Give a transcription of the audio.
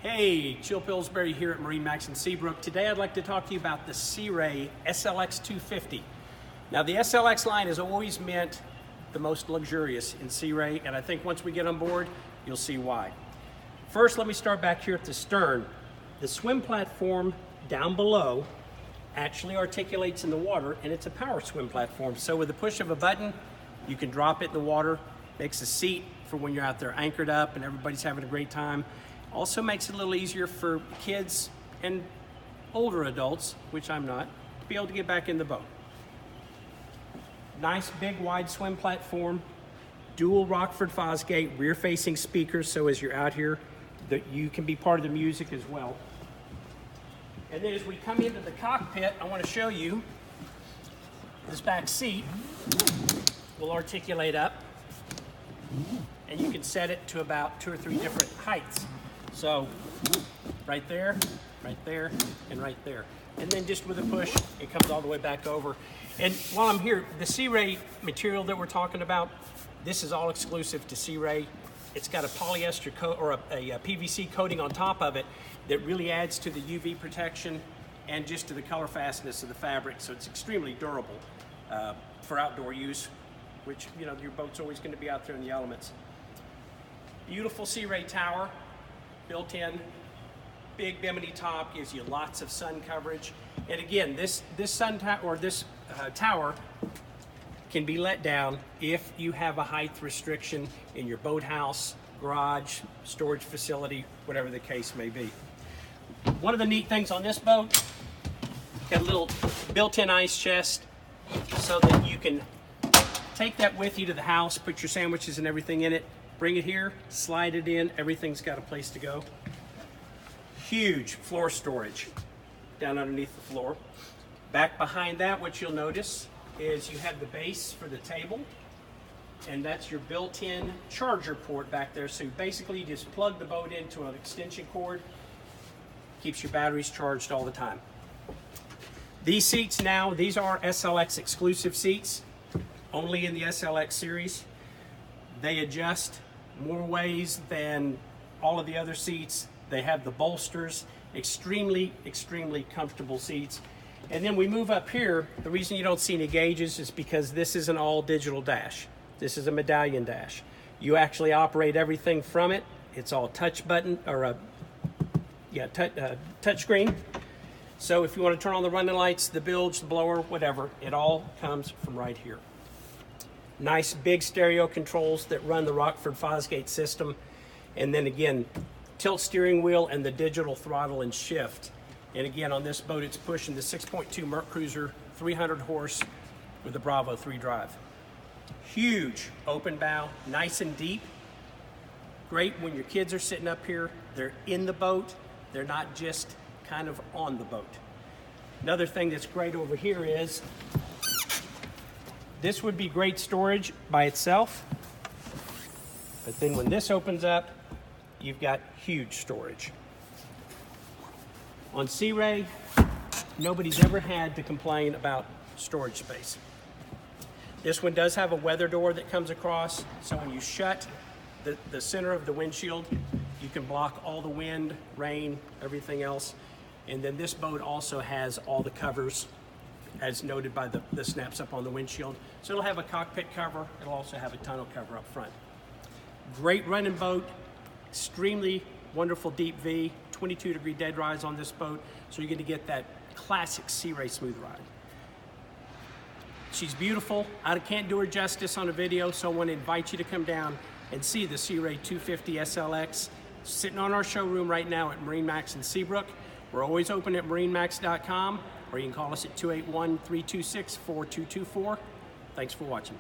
Hey, Chill Pillsbury here at Marinemax in Seabrook. Today I'd like to talk to you about the Sea Ray SLX 250. Now the SLX line has always meant the most luxurious in Sea Ray, and I think once we get on board, you'll see why. First, let me start back here at the stern. The swim platform down below actually articulates in the water, and it's a power swim platform. So with the push of a button, you can drop it in the water, makes a seat for when you're out there anchored up and everybody's having a great time. Also makes it a little easier for kids and older adults, which I'm not, to be able to get back in the boat. Nice big wide swim platform, dual Rockford Fosgate rear facing speakers, so as you're out here that you can be part of the music as well. And then as we come into the cockpit, I want to show you this back seat will articulate up, and you can set it to about 2 or 3 different heights. So right there, and right there. And then just with a push, it comes all the way back over. And while I'm here, the Sea Ray material that we're talking about, this is all exclusive to Sea Ray. It's got a polyester coat or a PVC coating on top of it that really adds to the UV protection and just to the color fastness of the fabric. So it's extremely durable for outdoor use, which, you know, your boat's always going to be out there in the elements. Beautiful Sea Ray tower. Built in, big bimini top, gives you lots of sun coverage. And again, this tower can be let down if you have a height restriction in your boathouse, garage, storage facility, whatever the case may be. One of the neat things on this boat, got a little built-in ice chest so that you can take that with you to the house, put your sandwiches and everything in it, bring it here, slide it in, everything's got a place to go. Huge floor storage down underneath the floor. Back behind that, what you'll notice is you have the base for the table, and that's your built-in charger port back there. So basically you just plug the boat into an extension cord, keeps your batteries charged all the time. These seats now, these are SLX exclusive seats, only in the SLX series. They adjust more ways than all of the other seats. They have the bolsters, extremely comfortable seats. And then we move up here. The reason you don't see any gauges is because this is an all digital dash. This is a medallion dash. You actually operate everything from it. It's all touch button or touch screen. So if you want to turn on the running lights, the bilge, the blower, whatever, it all comes from right here. Nice big stereo controls that run the Rockford Fosgate system. And then again, tilt steering wheel and the digital throttle and shift. And again, on this boat, it's pushing the 6.2 Mercury 300 horse with the Bravo 3 drive. Huge open bow, nice and deep. Great when your kids are sitting up here, they're in the boat, they're not just kind of on the boat. Another thing that's great over here is this would be great storage by itself, but then when this opens up, you've got huge storage. On Sea Ray, nobody's ever had to complain about storage space. This one does have a weather door that comes across, so when you shut the center of the windshield, you can block all the wind, rain, everything else. And then this boat also has all the covers as noted by the snaps up on the windshield. So it'll have a cockpit cover, it'll also have a tonneau cover up front. Great running boat, extremely wonderful deep V, 22-degree dead rise on this boat, so you're going to get that classic Sea Ray smooth ride. She's beautiful. I can't do her justice on a video, so I want to invite you to come down and see the Sea Ray 250 SLX sitting on our showroom right now at Marinemax in Seabrook. We're always open at marinemax.com, or you can call us at 281-326-4224. Thanks for watching.